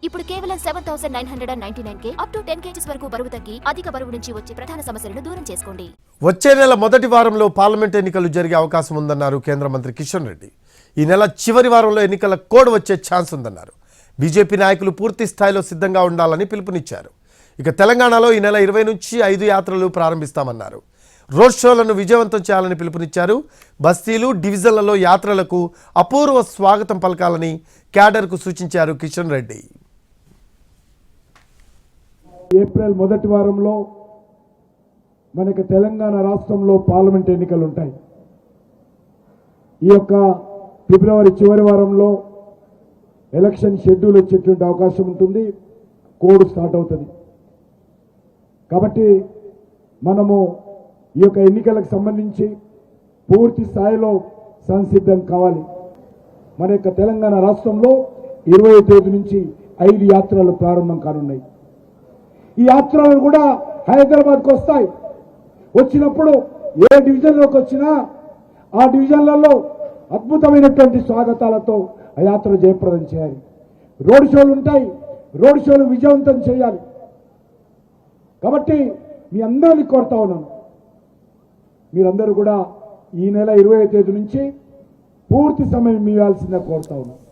ఇప్పుడు కేవలం 7,999 up to 10 kgs వరకు బరువు తగ్గి అధిక బరువు నుంచి వచ్చే ప్రధాన సమస్యలను దూరం చేసుకోండి. వచ్చే నెల మొదటి వారంలో పార్లమెంట్ ఎన్నికలు జరిగే అవకాశం ఉందన్నారు కేంద్ర మంత్రి కిషన్ రెడ్డి. ఈ నెల చివరి వారంలో ఎన్నికల కోడ్ వచ్చే ఛాన్స్ ఉందన్నారు. బీజేపీ నాయకులు పూర్తి స్థాయిలో సిద్ధంగా ఉండాలని పిలుపునిచ్చారు. ఇక తెలంగాణలో ఈ నెల 20 నుంచి 5 యాత్రలు ప్రారంభిస్తామన్నారు. రోడ్ షోలను విజయవంతం చేయాలని పిలుపునిచ్చారు. బస్తీలు, డివిజన్లలో యాత్రలకు అపూర్వ స్వాగతం పలకాలని క్యాడర్కు సూచించారు కిషన్ రెడ్డి. ఏప్రిల్ మొదటి వారంలో మనకి తెలంగాణ రాష్ట్రంలో పార్లమెంట్ ఎన్నికలు ఉంటాయి. ఈ యొక్క ఫిబ్రవరి చివరి వారంలో ఎలక్షన్ షెడ్యూల్ వచ్చేటువంటి అవకాశం ఉంటుంది. కోడ్ స్టార్ట్ అవుతుంది. కాబట్టి మనము ఈ యొక్క ఎన్నికలకు సంబంధించి పూర్తి స్థాయిలో సంసిద్ధం కావాలి. మన యొక్క తెలంగాణ రాష్ట్రంలో 20వ తేదీ నుంచి 5 యాత్రలు ప్రారంభం కానున్నాయి. ఈ యాత్రలు కూడా హైదరాబాద్కు వస్తాయి. వచ్చినప్పుడు ఏ డివిజన్లోకి వచ్చినా ఆ డివిజన్లలో అద్భుతమైనటువంటి స్వాగతాలతో ఆ యాత్ర జయప్రదం చేయాలి. రోడ్ షోలు ఉంటాయి. రోడ్ షోలు విజయవంతం చేయాలి. కాబట్టి మీ అందరినీ కోరుతా ఉన్నాను, మీరందరూ కూడా ఈ నెల 20వ తేదీ నుంచి పూర్తి సమయం ఇవ్వాల్సిందిగా కోరుతా ఉన్నాను.